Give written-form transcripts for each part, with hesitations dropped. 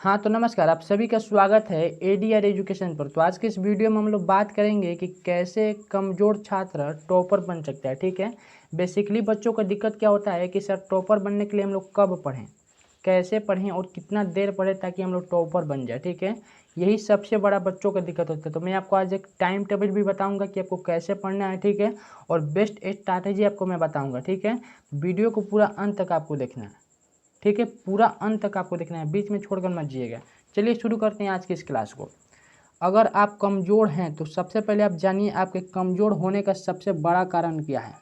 हाँ तो नमस्कार, आप सभी का स्वागत है एडीआर एजुकेशन पर। तो आज के इस वीडियो में हम लोग बात करेंगे कि कैसे कमज़ोर छात्र टॉपर बन सकता है। ठीक है, बेसिकली बच्चों का दिक्कत क्या होता है कि सर टॉपर बनने के लिए हम लोग कब पढ़ें, कैसे पढ़ें और कितना देर पढ़ें ताकि हम लोग टॉपर बन जाए। ठीक है, यही सबसे बड़ा बच्चों का दिक्कत होता है। तो मैं आपको आज एक टाइम टेबल भी बताऊँगा कि आपको कैसे पढ़ना है। ठीक है, और बेस्ट स्ट्रैटेजी आपको मैं बताऊँगा। ठीक है, वीडियो को पूरा अंत तक आपको देखना है। ठीक है, पूरा अंत तक आपको देखना है, बीच में छोड़कर मत जाइएगा। चलिए शुरू करते हैं आज की इस क्लास को। अगर आप कमज़ोर हैं तो सबसे पहले आप जानिए आपके कमज़ोर होने का सबसे बड़ा कारण क्या है।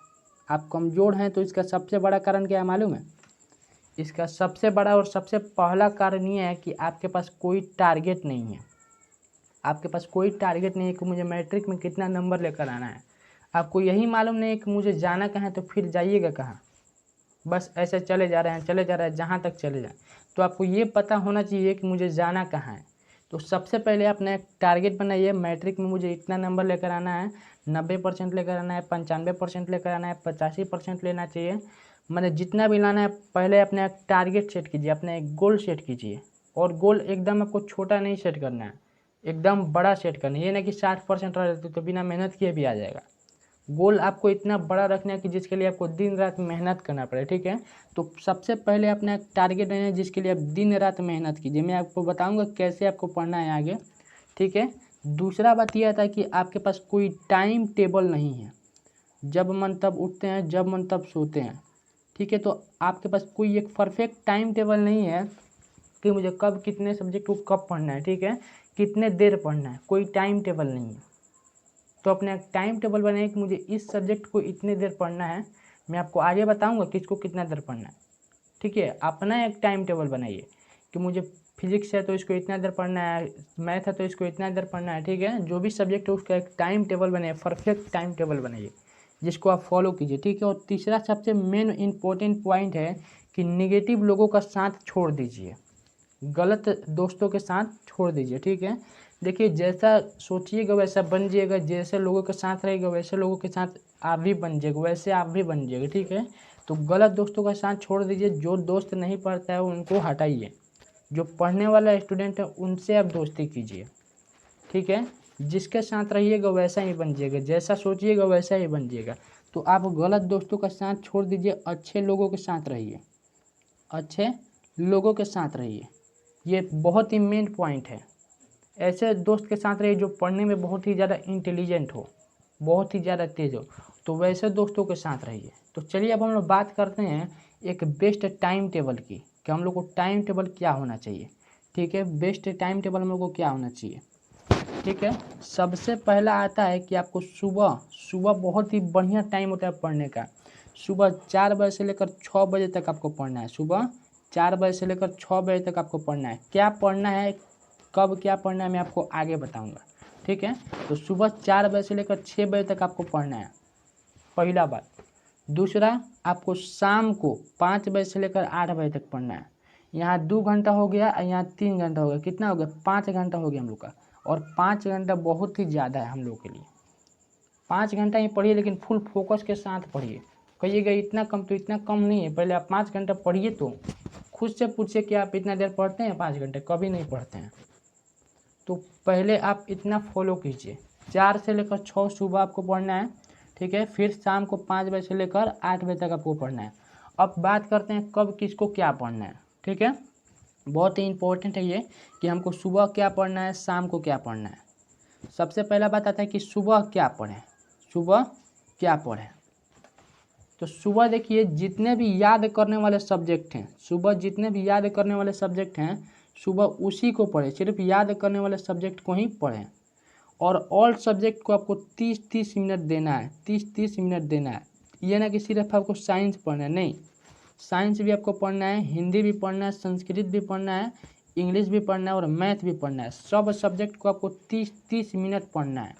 आप कमज़ोर हैं तो इसका सबसे बड़ा कारण क्या है मालूम है? इसका सबसे बड़ा और सबसे पहला कारण ये है कि आपके पास कोई टारगेट नहीं है। आपके पास कोई टारगेट नहीं है कि मुझे मैट्रिक में कितना नंबर लेकर आना है। आपको यही मालूम नहीं है कि मुझे जाना कहाँ है, तो फिर जाइएगा कहाँ? बस ऐसे चले जा रहे हैं, चले जा रहे हैं, जहाँ तक चले जाएं। तो आपको ये पता होना चाहिए कि मुझे जाना कहाँ है। तो सबसे पहले अपना एक टारगेट बनाइए, मैट्रिक में मुझे इतना नंबर लेकर आना है, 90% लेकर आना है, 95% लेकर आना है, 85% लेना चाहिए। मतलब जितना भी लाना है, पहले अपना एक टारगेट सेट कीजिए, अपना एक गोल सेट कीजिए। और गोल एकदम आपको छोटा नहीं सेट करना है, एकदम बड़ा सेट करना है। ये ना कि 60% रह जाते तो बिना मेहनत किए भी आ जाएगा। गोल आपको इतना बड़ा रखना है कि जिसके लिए आपको दिन रात मेहनत करना पड़े। ठीक है, तो सबसे पहले अपना एक टारगेट लेना है जिसके लिए आप दिन रात मेहनत कीजिए। मैं आपको बताऊंगा कैसे आपको पढ़ना है आगे। ठीक है, दूसरा बात यह था कि आपके पास कोई टाइम टेबल नहीं है। जब मन तब उठते हैं, जब मन तब सोते हैं। ठीक है, तो आपके पास कोई एक परफेक्ट टाइम टेबल नहीं है कि मुझे कब कितने सब्जेक्ट को कब पढ़ना है। ठीक है, कितने देर पढ़ना है, कोई टाइम टेबल नहीं है। तो अपने एक टाइम टेबल बनाइए कि मुझे इस सब्जेक्ट को इतने देर पढ़ना है। मैं आपको आगे बताऊंगा किसको कितना देर पढ़ना है। ठीक है, अपना एक टाइम टेबल बनाइए कि मुझे फिजिक्स है तो इसको इतना देर पढ़ना है, मैथ है तो इसको इतना देर पढ़ना है। ठीक है, जो भी सब्जेक्ट है उसका एक टाइम टेबल बनाइए, परफेक्ट टाइम टेबल बनाइए जिसको आप फॉलो कीजिए। ठीक है, और तीसरा सबसे मेन इंपॉर्टेंट पॉइंट है कि निगेटिव लोगों का साथ छोड़ दीजिए, गलत दोस्तों के साथ छोड़ दीजिए। ठीक है, देखिए जैसा सोचिएगा वैसा बन जाइएगा, जैसे लोगों के साथ रहेगा वैसे लोगों के साथ आप भी बन जाएगा, वैसे आप भी बन जाएगा। ठीक है, तो गलत दोस्तों का साथ छोड़ दीजिए, जो दोस्त नहीं पढ़ता है उनको हटाइए, जो पढ़ने वाला स्टूडेंट है उनसे आप दोस्ती कीजिए। ठीक है, जिसके साथ रहिएगा वैसा ही बन जाएगा, जैसा सोचिएगा वैसा ही बन जाएगा। तो आप गलत दोस्तों का साथ छोड़ दीजिए, अच्छे लोगों के साथ रहिए, अच्छे लोगों के साथ रहिए। ये बहुत ही मेन पॉइंट है। ऐसे दोस्त के साथ रहिए जो पढ़ने में बहुत ही ज़्यादा इंटेलिजेंट हो, बहुत ही ज़्यादा तेज हो, तो वैसे दोस्तों के साथ रहिए। तो चलिए अब हम लोग बात करते हैं एक बेस्ट टाइम टेबल की, कि हम लोग को टाइम टेबल क्या होना चाहिए। ठीक है, बेस्ट टाइम टेबल हम लोग को क्या होना चाहिए। ठीक है, सबसे पहला आता है कि आपको सुबह सुबह बहुत ही बढ़िया टाइम होता है पढ़ने का। सुबह 4 बजे से लेकर 6 बजे तक आपको पढ़ना है। सुबह 4 बजे से लेकर 6 बजे तक आपको पढ़ना है। क्या पढ़ना है, कब क्या पढ़ना है, मैं आपको आगे बताऊंगा। ठीक है, तो सुबह 4 बजे से लेकर 6 बजे तक आपको पढ़ना है, पहला बात। दूसरा, आपको शाम को 5 बजे से लेकर 8 बजे तक पढ़ना है। यहाँ 2 घंटा हो गया और यहाँ 3 घंटा हो गया, कितना हो गया, 5 घंटा हो गया हम लोग का। और 5 घंटा बहुत ही ज़्यादा है हम लोग के लिए। 5 घंटा ही पढ़िए, लेकिन फुल फोकस के साथ पढ़िए। कहिएगा इतना कम, तो इतना कम नहीं है। पहले आप 5 घंटा पढ़िए, तो खुद से पूछिए कि आप इतना देर पढ़ते हैं। 5 घंटे कभी नहीं पढ़ते हैं। तो पहले आप इतना फॉलो कीजिए, 4 से लेकर 6 सुबह आपको पढ़ना है। ठीक है, फिर शाम को 5 बजे से लेकर 8 बजे तक आपको पढ़ना है। अब बात करते हैं कब किसको क्या पढ़ना है। ठीक है, बहुत ही इंपॉर्टेंट है ये कि हमको सुबह क्या पढ़ना है, शाम को क्या पढ़ना है। सबसे पहला बात आता है कि सुबह क्या पढ़ें, सुबह क्या पढ़ें। तो सुबह देखिए जितने भी याद करने वाले सब्जेक्ट हैं, सुबह जितने भी याद करने वाले सब्जेक्ट हैं, सुबह उसी को पढ़ें, सिर्फ याद करने वाले सब्जेक्ट को ही पढ़ें। और ऑल सब्जेक्ट को आपको 30-30 मिनट देना है, 30-30 मिनट देना है। ये ना कि सिर्फ आपको साइंस पढ़ना है, नहीं, साइंस भी आपको पढ़ना है, हिंदी भी पढ़ना है, संस्कृत भी पढ़ना है, इंग्लिश भी पढ़ना है और मैथ भी पढ़ना है। सब सब्जेक्ट को आपको 30-30 मिनट पढ़ना है।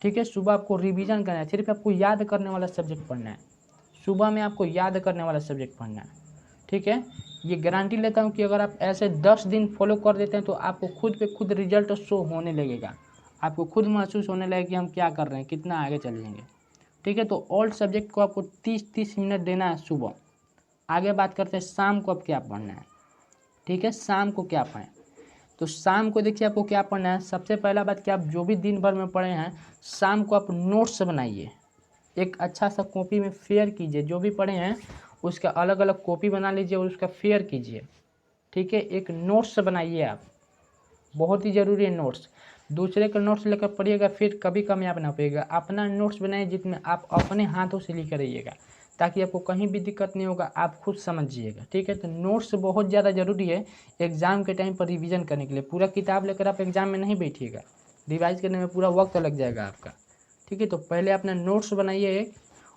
ठीक है, सुबह आपको रिवीजन करना है, सिर्फ आपको याद करने वाला सब्जेक्ट पढ़ना है। सुबह में आपको याद करने वाला सब्जेक्ट पढ़ना है। ठीक है, ये गारंटी लेता हूँ कि अगर आप ऐसे 10 दिन फॉलो कर देते हैं तो आपको खुद पे खुद रिजल्ट शो होने लगेगा। आपको खुद महसूस होने लगेगा कि हम क्या कर रहे हैं, कितना आगे चल जाएंगे। ठीक है, तो ऑल सब्जेक्ट को आपको 30-30 मिनट देना है सुबह। आगे बात करते हैं शाम को अब क्या पढ़ना है। ठीक है, शाम को क्या पढ़ें। तो शाम को देखिए आपको क्या पढ़ना है। सबसे पहला बात कि आप जो भी दिन भर में पढ़े हैं, शाम को आप नोट्स बनाइए। एक अच्छा सा कॉपी में फेयर कीजिए, जो भी पढ़े हैं उसका अलग अलग कॉपी बना लीजिए और उसका फेयर कीजिए, ठीक है। एक नोट्स बनाइए आप, बहुत ही ज़रूरी है नोट्स। दूसरे का नोट्स लेकर पढ़िएगा फिर कभी कामयाब ना पाइएगा। अपना नोट्स बनाइए जिसमें आप अपने हाथों से लिख रहिएगा, ताकि आपको कहीं भी दिक्कत नहीं होगा, आप खुद समझिएगा, ठीक है। तो नोट्स बहुत ज़्यादा ज़रूरी है एग्ज़ाम के टाइम पर रिवीजन करने के लिए। पूरा किताब लेकर आप एग्ज़ाम में नहीं बैठिएगा, रिवाइज करने में पूरा वक्त लग जाएगा आपका, ठीक है। तो पहले अपना नोट्स बनाइए एक,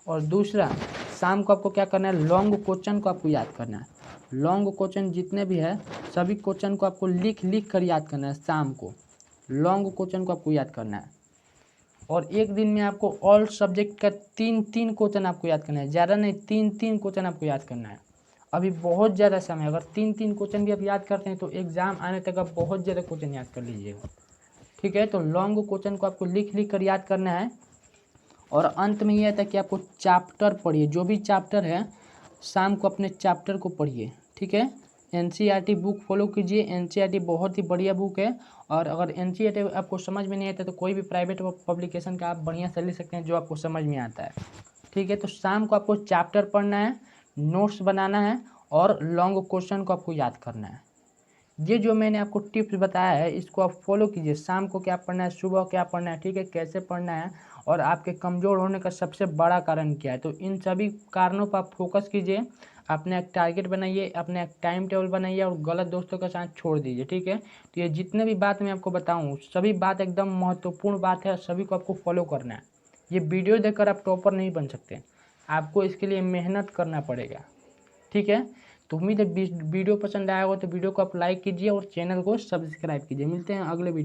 और दूसरा शाम को आपको क्या करना है, लॉन्ग क्वेश्चन को आपको याद करना है। लॉन्ग क्वेश्चन जितने भी है सभी क्वेश्चन को आपको लिख लिख कर याद करना है। शाम को लॉन्ग क्वेश्चन को आपको याद करना है, और एक दिन में आपको ऑल सब्जेक्ट का 3-3 क्वेश्चन आपको याद करना है, ज़्यादा नहीं, 3-3 क्वेश्चन आपको याद करना है। अभी बहुत ज़्यादा समय, अगर 3-3 क्वेश्चन भी आप याद करते हैं तो एग्ज़ाम आने तक आप बहुत ज़्यादा क्वेश्चन याद कर लीजिएगा, ठीक है। तो लॉन्ग क्वेश्चन को आपको लिख लिख कर याद करना है। और अंत में यह था कि आपको चैप्टर पढ़िए, जो भी चैप्टर है शाम को अपने चैप्टर को पढ़िए, ठीक है। एनसीईआरटी बुक फॉलो कीजिए, एनसीईआरटी बहुत ही बढ़िया बुक है। और अगर एनसीईआरटी आपको समझ में नहीं आता तो कोई भी प्राइवेट पब्लिकेशन का आप बढ़िया से ले सकते हैं जो आपको समझ में आता है, ठीक है। तो शाम को आपको चैप्टर पढ़ना है, नोट्स बनाना है, और लॉन्ग क्वेश्चन को आपको याद करना है। ये जो मैंने आपको टिप्स बताया है इसको आप फॉलो कीजिए। शाम को क्या पढ़ना है, सुबह क्या पढ़ना है, ठीक है, कैसे पढ़ना है, और आपके कमज़ोर होने का सबसे बड़ा कारण क्या है। तो इन सभी कारणों पर आप फोकस कीजिए, अपने एक टारगेट बनाइए, अपने एक टाइम टेबल बनाइए, और गलत दोस्तों का साथ छोड़ दीजिए, ठीक है। तो ये जितने भी बात मैं आपको बताऊँ सभी बात एकदम महत्वपूर्ण बात है, सभी को आपको फॉलो करना है। ये वीडियो देखकर आप टॉपर नहीं बन सकते, आपको इसके लिए मेहनत करना पड़ेगा, ठीक है। तो उम्मीद है वीडियो पसंद आया हो तो वीडियो को आप लाइक कीजिए और चैनल को सब्सक्राइब कीजिए। मिलते हैं अगले वीडियो।